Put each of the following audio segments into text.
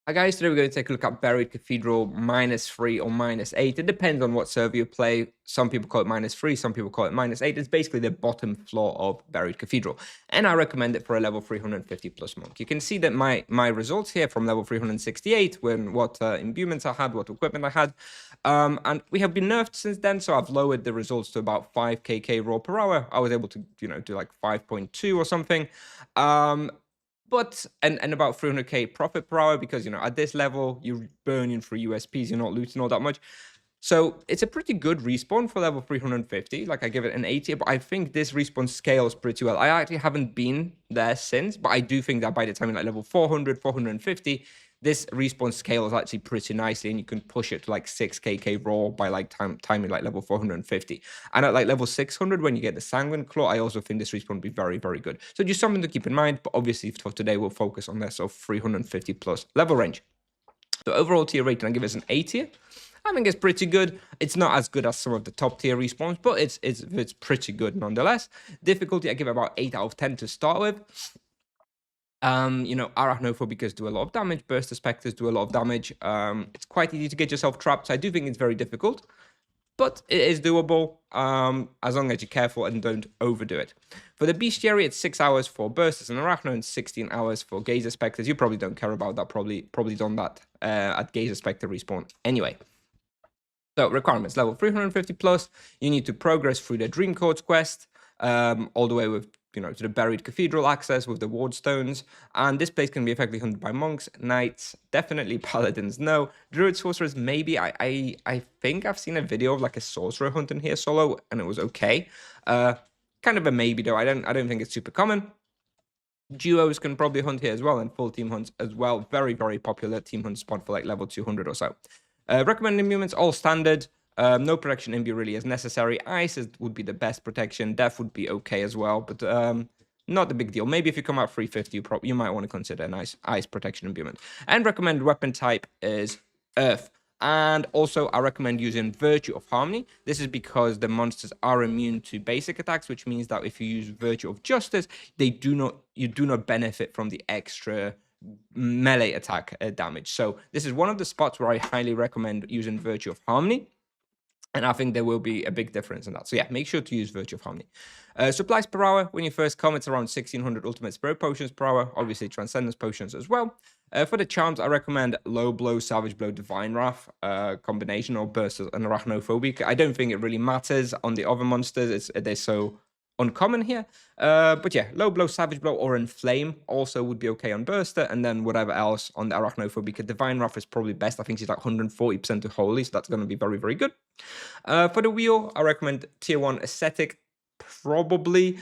Hi guys, today we're going to take a look at Buried Cathedral -3 or -8. It depends on what server you play. Some people call it -3, some people call it -8. It's basically the bottom floor of Buried Cathedral. And I recommend it for a level 350 plus monk. You can see that my results here from level 368, when what imbuements I had, what equipment I had. And we have been nerfed since then, so I've lowered the results to about 5 kk raw per hour. I was able to, do like 5.2 or something. But and about 300k profit per hour because at this level you're burning through USPs, you're not looting all that much. So it's a pretty good respawn for level 350. Like I give it an 80, but I think this respawn scales pretty well. I actually haven't been there since, but I do think that by the time you're like level 400, 450, this respawn scales actually pretty nicely, and you can push it to like 6kk raw by like timing like level 450. And at like level 600, when you get the Sanguine Claw, I also think this respawn will be very, very good. So just something to keep in mind, but obviously for today, we'll focus on this of 350 plus level range. So overall tier rating, I give it an 80. I think it's pretty good. It's not as good as some of the top tier respawns, but it's pretty good nonetheless. Difficulty, I give about 8 out of 10 to start with. Arachnophobicas do a lot of damage, Burster Spectres do a lot of damage. It's quite easy to get yourself trapped, so I do think it's very difficult, but it is doable as long as you're careful and don't overdo it. For the Bestiary, it's 6 hours for Bursters and Arachno and 16 hours for Gazer Spectres. You probably don't care about that, probably done that at Gazer Spectre respawn anyway. So requirements, level 350 plus, you need to progress through the Dream Courts quest, all the way with, to the Buried Cathedral access with the Ward Stones. And this place can be effectively hunted by monks, knights, definitely paladins, no. Druid sorcerers, maybe. I think I've seen a video of like a sorcerer hunting here solo, and it was okay. Kind of a maybe though, I don't think it's super common. Duos can probably hunt here as well, and full team hunts as well. Very, very popular team hunt spot for like level 200 or so. Recommended imbuements, all standard. No protection imbue really is necessary. Ice would be the best protection. Death would be okay as well, but not a big deal. Maybe if you come out 350, you might want to consider a nice ice protection imbuement. And recommended weapon type is Earth. And also, I recommend using Virtue of Harmony. This is because the monsters are immune to basic attacks, which means that if you use Virtue of Justice, you do not benefit from the extra melee attack damage. So this is one of the spots where I highly recommend using Virtue of Harmony. And I think there will be a big difference in that. So yeah, make sure to use Virtue of Harmony. Supplies per hour, when you first come, it's around 1600 Ultimate Spirit Potions per hour. Obviously, Transcendence Potions as well. For the charms, I recommend Low Blow, Savage Blow, Divine Wrath combination, or Burst and Arachnophobic. I don't think it really matters on the other monsters. They're so uncommon here. But yeah, Low Blow, Savage Blow, or Inflame also would be okay on Burster, and then whatever else on the Arachnophobic. Divine Wrath is probably best. I think she's like 140% to Holy, so that's going to be very, very good. For the wheel, I recommend Tier 1 Ascetic, probably.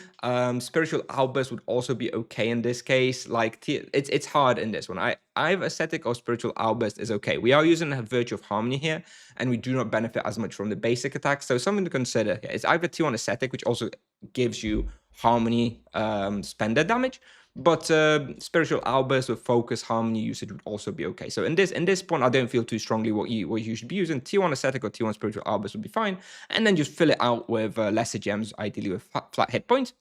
Spiritual Outburst would also be okay in this case. Like, it's hard in this one. Either Ascetic or Spiritual Outburst is okay. We are using a Virtue of Harmony here, and we do not benefit as much from the basic attacks. So something to consider here is either Tier 1 Ascetic, which also gives you Harmony spender damage, but Spiritual Outburst with Focus Harmony usage would also be okay. So in this point, I don't feel too strongly what you should be using. Tier 1 Ascetic or Tier 1 Spiritual Outburst would be fine. And then just fill it out with lesser gems, ideally with flat hit points.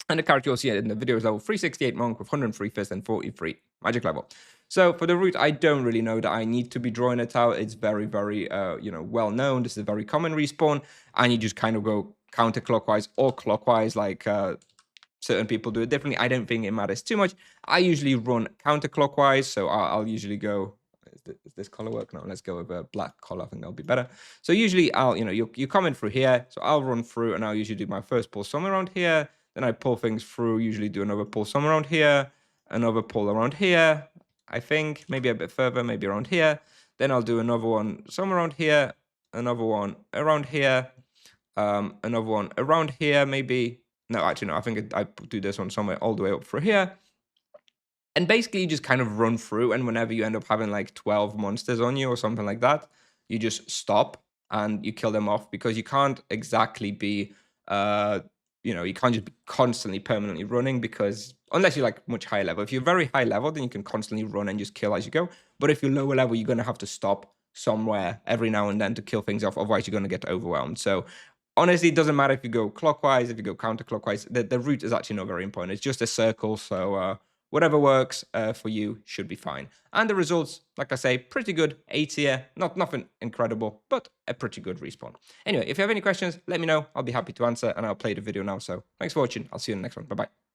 And the character you'll see in the video is level 368 Monk with 103 Fist and 43 Magic level. So for the route, I don't really know that I need to be drawing it out. It's very, very, well known. This is a very common respawn. And you just kind of go counterclockwise or clockwise, like certain people do it differently. I don't think it matters too much. I usually run counterclockwise, so I'll usually go. Is this color work? No, let's go with a black color. I think that'll be better. So usually you come in through here, so I'll run through, and I'll usually do my first pull somewhere around here. Then I pull things through. Usually do another pull somewhere around here, another pull around here. I think maybe a bit further, maybe around here. Then I'll do another one somewhere around here, another one around here, another one around here, maybe. No, actually, no. I think I do this one somewhere all the way up through here. And basically, you just kind of run through, and whenever you end up having like 12 monsters on you or something like that, you just stop and you kill them off, because you can't exactly be, you can't just be constantly permanently running, because unless you're like much higher level. If you're very high level, then you can constantly run and just kill as you go. But if you're lower level, you're going to have to stop somewhere every now and then to kill things off. Otherwise, you're going to get overwhelmed. So honestly, it doesn't matter if you go clockwise, if you go counterclockwise. The route is actually not very important. It's just a circle. So whatever works for you should be fine. And the results, like I say, pretty good. A tier, nothing incredible, but a pretty good respawn. Anyway, if you have any questions, let me know. I'll be happy to answer, and I'll play the video now. So thanks for watching. I'll see you in the next one. Bye-bye.